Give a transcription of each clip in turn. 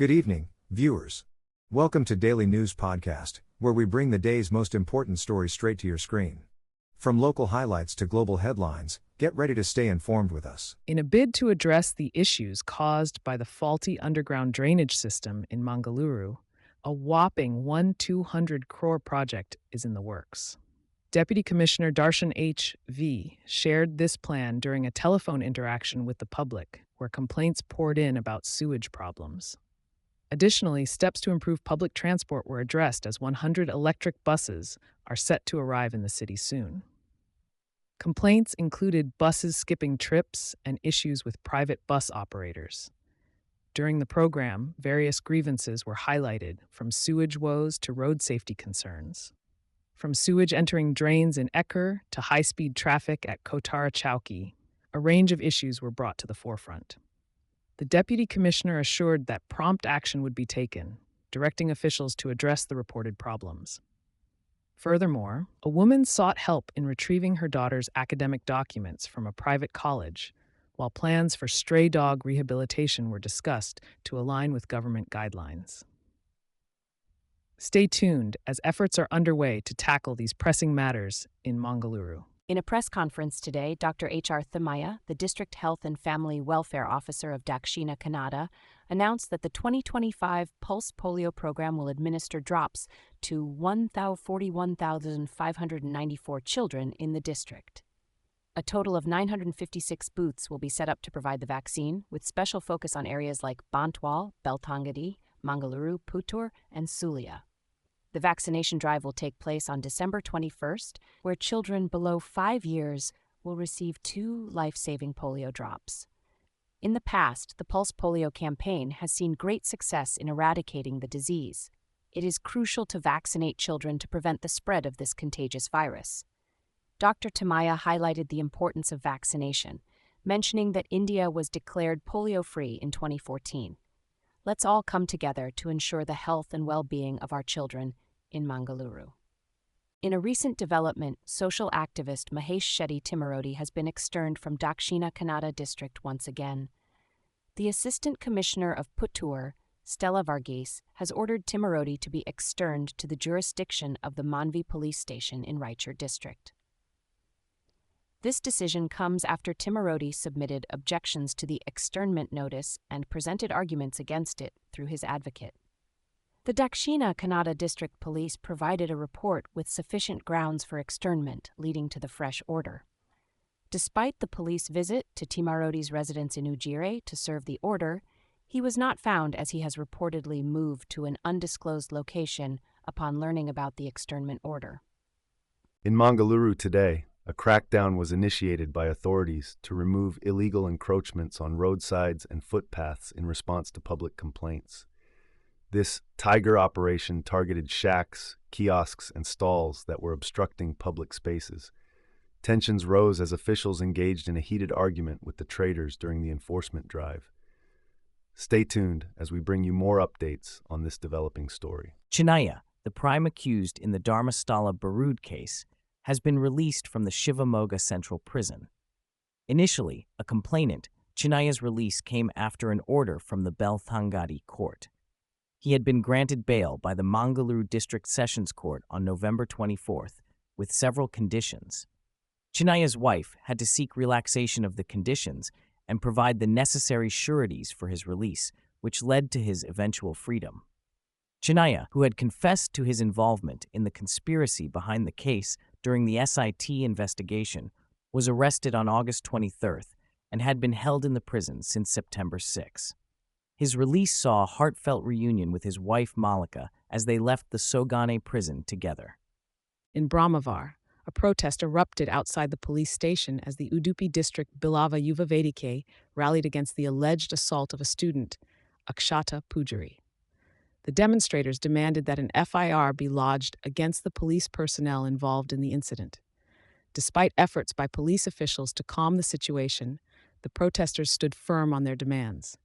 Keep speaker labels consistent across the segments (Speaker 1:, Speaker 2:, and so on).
Speaker 1: Good evening, viewers. Welcome to Daily News Podcast, where we bring the day's most important stories straight to your screen. From local highlights to global headlines, get ready to stay informed with us.
Speaker 2: In a bid to address the issues caused by the faulty underground drainage system in Mangaluru, a whopping 200 crore project is in the works. Deputy Commissioner Darshan H.V. shared this plan during a telephone interaction with the public, where complaints poured in about sewage problems. Additionally, steps to improve public transport were addressed as 100 electric buses are set to arrive in the city soon. Complaints included buses skipping trips and issues with private bus operators. During the program, various grievances were highlighted, from sewage woes to road safety concerns. From sewage entering drains in Ekkur to high-speed traffic at Kotara Chowki, a range of issues were brought to the forefront. The deputy commissioner assured that prompt action would be taken, directing officials to address the reported problems. Furthermore, a woman sought help in retrieving her daughter's academic documents from a private college, while plans for stray dog rehabilitation were discussed to align with government guidelines. Stay tuned as efforts are underway to tackle these pressing matters in Mangaluru.
Speaker 3: In a press conference today, Dr. H.R. Chinnayya, the District Health and Family Welfare Officer of Dakshina Kannada, announced that the 2025 Pulse Polio program will administer drops to 41,594 children in the district. A total of 956 booths will be set up to provide the vaccine, with special focus on areas like Bantwal, Belthangady, Mangaluru, Puttur, and Sulia. The vaccination drive will take place on December 21st, where children below 5 years will receive 2 life-saving polio drops. In the past, the Pulse Polio campaign has seen great success in eradicating the disease. It is crucial to vaccinate children to prevent the spread of this contagious virus. Dr. Chinnayya highlighted the importance of vaccination, mentioning that India was declared polio-free in 2014. Let's all come together to ensure the health and well-being of our children in Mangaluru. In a recent development, social activist Mahesh Shetty Timarodi has been externed from Dakshina Kannada district once again. The Assistant Commissioner of Puttur, Stella Varghese, has ordered Timarodi to be externed to the jurisdiction of the Manvi police station in Raichur district. This decision comes after Timarodi submitted objections to the externment notice and presented arguments against it through his advocate. The Dakshina Kannada District Police provided a report with sufficient grounds for externment, leading to the fresh order. Despite the police visit to Timarodi's residence in Ujire to serve the order, he was not found, as he has reportedly moved to an undisclosed location upon learning about the externment order.
Speaker 4: In Mangaluru today, a crackdown was initiated by authorities to remove illegal encroachments on roadsides and footpaths in response to public complaints. This tiger operation targeted shacks, kiosks, and stalls that were obstructing public spaces. Tensions rose as officials engaged in a heated argument with the traders during the enforcement drive. Stay tuned as we bring you more updates on this developing story.
Speaker 5: Chinnayya, the prime accused in the Dharmasthala Barood case, has been released from the Shivamogga Central Prison. Initially, a complainant, Chinnayya's release came after an order from the Belthangady court. He had been granted bail by the Mangaluru District Sessions Court on November 24th, with several conditions. Chinnayya's wife had to seek relaxation of the conditions and provide the necessary sureties for his release, which led to his eventual freedom. Chinnayya, who had confessed to his involvement in the conspiracy behind the case during the SIT investigation, was arrested on August 23rd and had been held in the prison since September 6. His release saw a heartfelt reunion with his wife Malika as they left the Sogane prison together.
Speaker 2: In Brahmavar, a protest erupted outside the police station as the Udupi district Bilava Yuva Vedike rallied against the alleged assault of a student, Akshata Pujari. The demonstrators demanded that an FIR be lodged against the police personnel involved in the incident. Despite efforts by police officials to calm the situation, the protesters stood firm on their demands.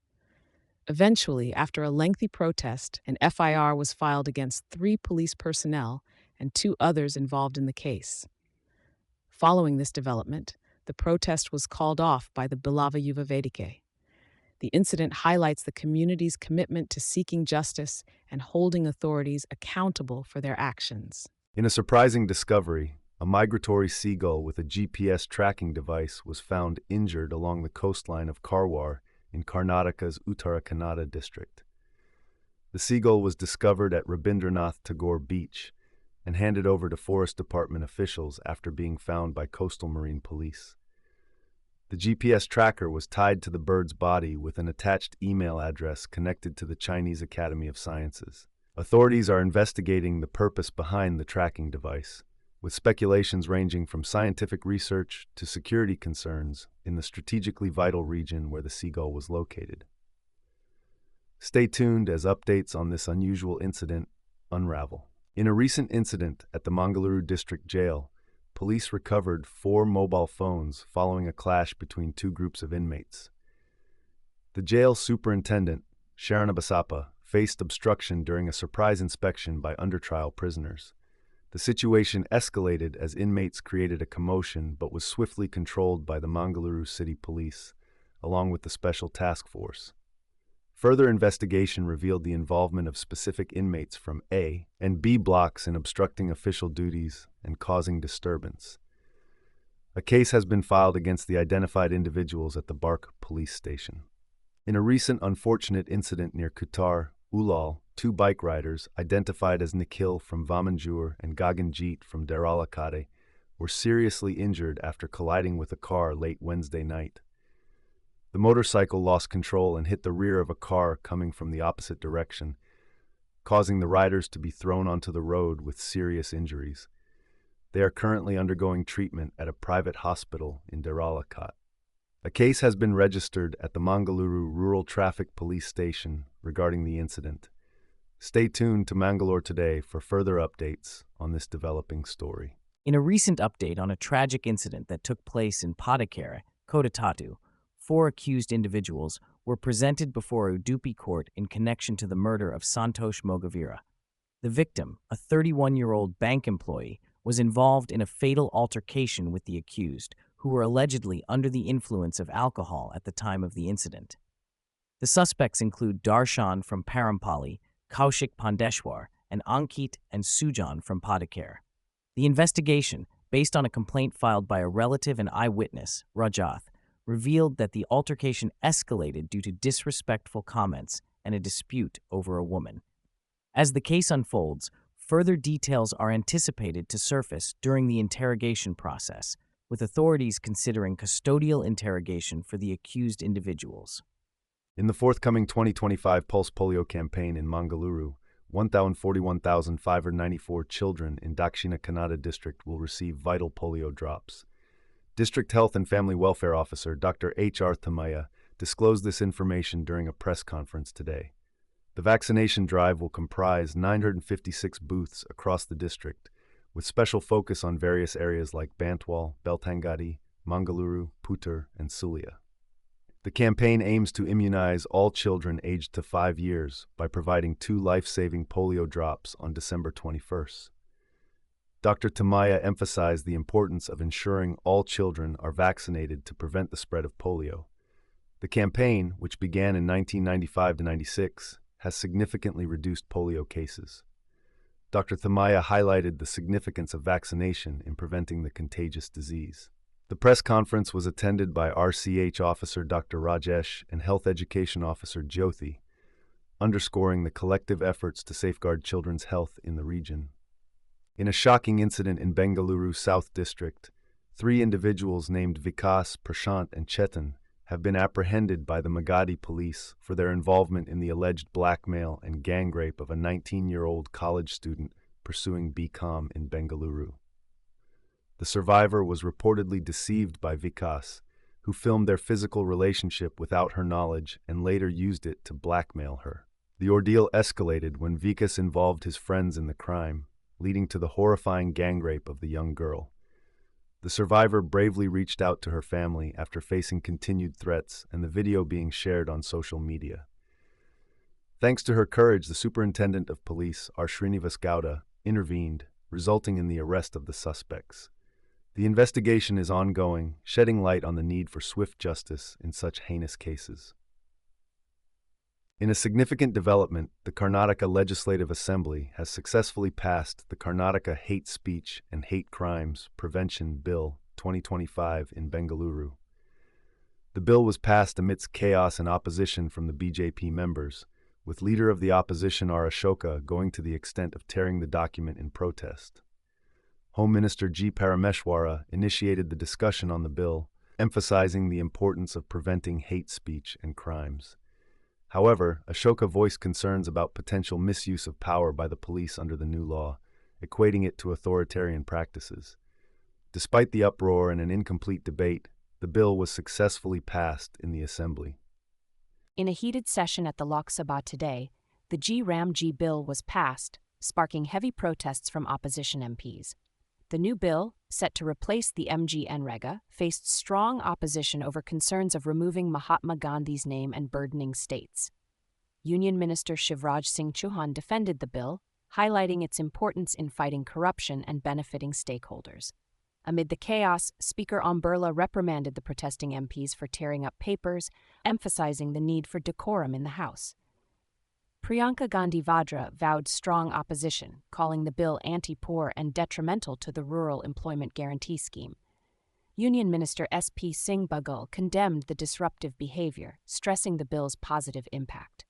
Speaker 2: Eventually, after a lengthy protest, an FIR was filed against 3 police personnel and 2 others involved in the case. Following this development, the protest was called off by the Bilava Yuva Vedike. The incident highlights the community's commitment to seeking justice and holding authorities accountable for their actions.
Speaker 4: In a surprising discovery, a migratory seagull with a GPS tracking device was found injured along the coastline of Karwar in Karnataka's Uttara Kannada district. The seagull was discovered at Rabindranath Tagore Beach and handed over to Forest Department officials after being found by Coastal Marine Police. The GPS tracker was tied to the bird's body with an attached email address connected to the Chinese Academy of Sciences. Authorities are investigating the purpose behind the tracking device, with speculations ranging from scientific research to security concerns in the strategically vital region where the seagull was located. Stay tuned as updates on this unusual incident unravel. In a recent incident at the Mangaluru District Jail, police recovered 4 mobile phones following a clash between 2 groups of inmates. The jail superintendent, Sharanabasappa, faced obstruction during a surprise inspection by under-trial prisoners. The situation escalated as inmates created a commotion but was swiftly controlled by the Mangaluru City Police, along with the Special Task Force. Further investigation revealed the involvement of specific inmates from A and B blocks in obstructing official duties and causing disturbance. A case has been filed against the identified individuals at the Bark police station. In a recent unfortunate incident near Kutar, Ulal, 2 bike riders, identified as Nikhil from Vamanjur and Gaganjeet from Dharmasthala, were seriously injured after colliding with a car late Wednesday night. The motorcycle lost control and hit the rear of a car coming from the opposite direction, causing the riders to be thrown onto the road with serious injuries. They are currently undergoing treatment at a private hospital in Dharmasthala. A case has been registered at the Mangaluru Rural Traffic Police Station regarding the incident. Stay tuned to Mangalore Today for further updates on this developing story.
Speaker 5: In a recent update on a tragic incident that took place in Padakere, Kotatatu, 4 accused individuals were presented before Udupi court in connection to the murder of Santosh Mogavira. The victim, a 31-year-old bank employee, was involved in a fatal altercation with the accused, who were allegedly under the influence of alcohol at the time of the incident. The suspects include Darshan from Parampali, Kaushik Pandeshwar, and Ankit and Sujan from Padakere. The investigation, based on a complaint filed by a relative and eyewitness, Rajath, revealed that the altercation escalated due to disrespectful comments and a dispute over a woman. As the case unfolds, further details are anticipated to surface during the interrogation process, with authorities considering custodial interrogation for the accused individuals.
Speaker 4: In the forthcoming 2025 Pulse Polio campaign in Mangaluru, 141,594 children in Dakshina Kannada district will receive vital polio drops. District Health and Family Welfare Officer Dr. H.R. Chinnayya disclosed this information during a press conference today. The vaccination drive will comprise 956 booths across the district, with special focus on various areas like Bantwal, Belthangady, Mangaluru, Puttur, and Sulia. The campaign aims to immunize all children aged to 5 years by providing 2 life-saving polio drops on December 21st. Dr. Chinnayya emphasized the importance of ensuring all children are vaccinated to prevent the spread of polio. The campaign, which began in 1995-96, has significantly reduced polio cases. Dr. Chinnayya highlighted the significance of vaccination in preventing the contagious disease. The press conference was attended by RCH Officer Dr. Rajesh and Health Education Officer Jyothi, underscoring the collective efforts to safeguard children's health in the region. In a shocking incident in Bengaluru South District, 3 individuals named Vikas, Prashant, and Chetan have been apprehended by the Magadi police for their involvement in the alleged blackmail and gang rape of a 19-year-old college student pursuing BCom in Bengaluru. The survivor was reportedly deceived by Vikas, who filmed their physical relationship without her knowledge and later used it to blackmail her. The ordeal escalated when Vikas involved his friends in the crime, leading to the horrifying gang rape of the young girl. The survivor bravely reached out to her family after facing continued threats and the video being shared on social media. Thanks to her courage, the Superintendent of Police, R. Srinivas Gowda, intervened, resulting in the arrest of the suspects. The investigation is ongoing, shedding light on the need for swift justice in such heinous cases. In a significant development, the Karnataka Legislative Assembly has successfully passed the Karnataka Hate Speech and Hate Crimes Prevention Bill 2025 in Bengaluru. The bill was passed amidst chaos and opposition from the BJP members, with leader of the opposition R. Ashoka going to the extent of tearing the document in protest. Home Minister G. Parameshwara initiated the discussion on the bill, emphasizing the importance of preventing hate speech and crimes. However, Ashoka voiced concerns about potential misuse of power by the police under the new law, equating it to authoritarian practices. Despite the uproar and an incomplete debate, the bill was successfully passed in the Assembly.
Speaker 3: In a heated session at the Lok Sabha today, the G-Ram-G bill was passed, sparking heavy protests from opposition MPs. The new bill, set to replace the MG-Nrega, faced strong opposition over concerns of removing Mahatma Gandhi's name and burdening states. Union Minister Shivraj Singh Chauhan defended the bill, highlighting its importance in fighting corruption and benefiting stakeholders. Amid the chaos, Speaker Om Birla reprimanded the protesting MPs for tearing up papers, emphasizing the need for decorum in the House. Priyanka Gandhi Vadra vowed strong opposition, calling the bill anti-poor and detrimental to the Rural Employment Guarantee Scheme. Union Minister S.P. Singh Bagal condemned the disruptive behavior, stressing the bill's positive impact.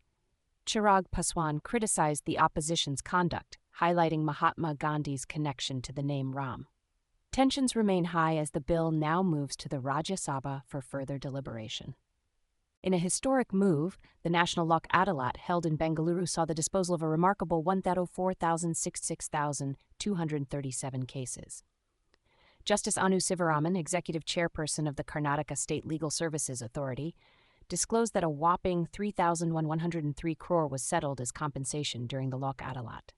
Speaker 3: Chirag Paswan criticized the opposition's conduct, highlighting Mahatma Gandhi's connection to the name Ram. Tensions remain high as the bill now moves to the Rajya Sabha for further deliberation. In a historic move, the National Lok Adalat held in Bengaluru saw the disposal of a remarkable 104,066,237 cases. Justice Anu Sivaraman, executive chairperson of the Karnataka State Legal Services Authority, disclosed that a whopping 3,103 crore was settled as compensation during the Lok Adalat.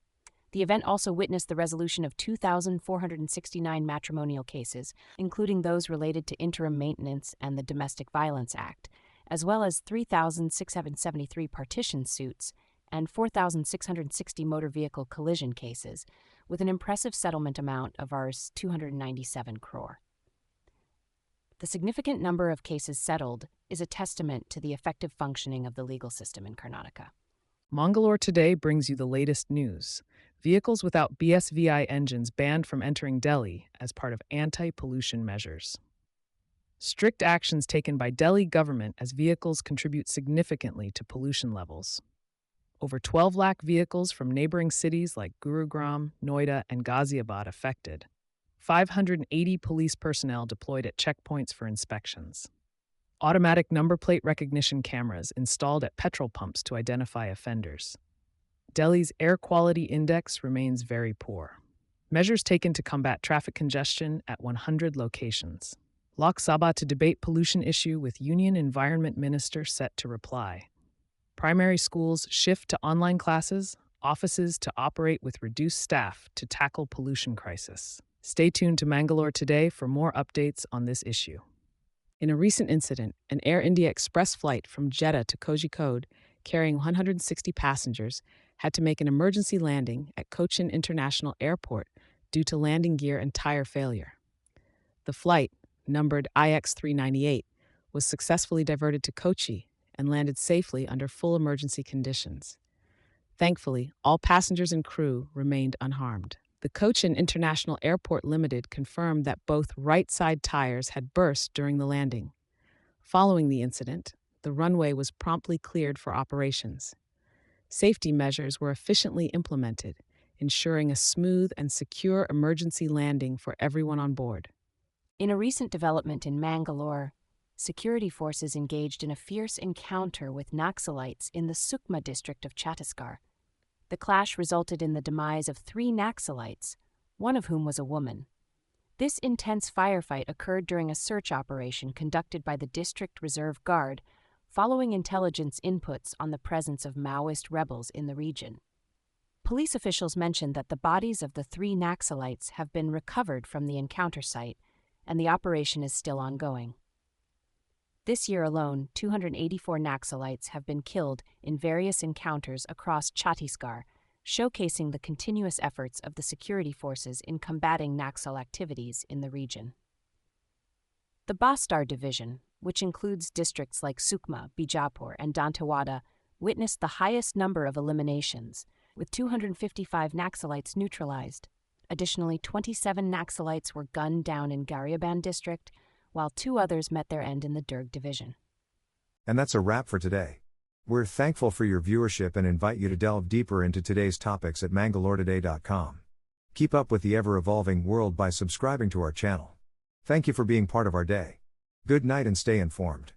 Speaker 3: The event also witnessed the resolution of 2,469 matrimonial cases, including those related to interim maintenance and the Domestic Violence Act, as well as 3,673 partition suits and 4,660 motor vehicle collision cases, with an impressive settlement amount of Rs. 297 crore. The significant number of cases settled is a testament to the effective functioning of the legal system in Karnataka.
Speaker 2: Mangalore Today brings you the latest news. Vehicles without BSVI engines banned from entering Delhi as part of anti-pollution measures. Strict actions taken by Delhi government as vehicles contribute significantly to pollution levels. Over 12 lakh vehicles from neighboring cities like Gurugram, Noida, and Ghaziabad affected. 580 police personnel deployed at checkpoints for inspections. Automatic number plate recognition cameras installed at petrol pumps to identify offenders. Delhi's air quality index remains very poor. Measures taken to combat traffic congestion at 100 locations. Lok Sabha to debate pollution issue with Union Environment Minister set to reply. Primary schools shift to online classes, offices to operate with reduced staff to tackle pollution crisis. Stay tuned to Mangalore Today for more updates on this issue. In a recent incident, an Air India Express flight from Jeddah to Kozhikode, carrying 160 passengers, had to make an emergency landing at Cochin International Airport due to landing gear and tire failure. The flight, numbered IX-398, was successfully diverted to Kochi and landed safely under full emergency conditions. Thankfully, all passengers and crew remained unharmed. The Cochin International Airport Limited confirmed that both right-side tires had burst during the landing. Following the incident, the runway was promptly cleared for operations. Safety measures were efficiently implemented, ensuring a smooth and secure emergency landing for everyone on board.
Speaker 3: In a recent development in Mangalore, security forces engaged in a fierce encounter with Naxalites in the Sukma district of Chhattisgarh. The clash resulted in the demise of 3 Naxalites, one of whom was a woman. This intense firefight occurred during a search operation conducted by the District Reserve Guard, following intelligence inputs on the presence of Maoist rebels in the region. Police officials mentioned that the bodies of the 3 Naxalites have been recovered from the encounter site, and the operation is still ongoing. This year alone, 284 Naxalites have been killed in various encounters across Chhattisgarh, showcasing the continuous efforts of the security forces in combating Naxal activities in the region. The Bastar Division, which includes districts like Sukma, Bijapur, and Dantewada, witnessed the highest number of eliminations, with 255 Naxalites neutralized. Additionally, 27 Naxalites were gunned down in Garyaban district, while 2 others met their end in the Durg division.
Speaker 1: And that's a wrap for today. We're thankful for your viewership and invite you to delve deeper into today's topics at mangaloretoday.com. Keep up with the ever-evolving world by subscribing to our channel. Thank you for being part of our day. Good night and stay informed.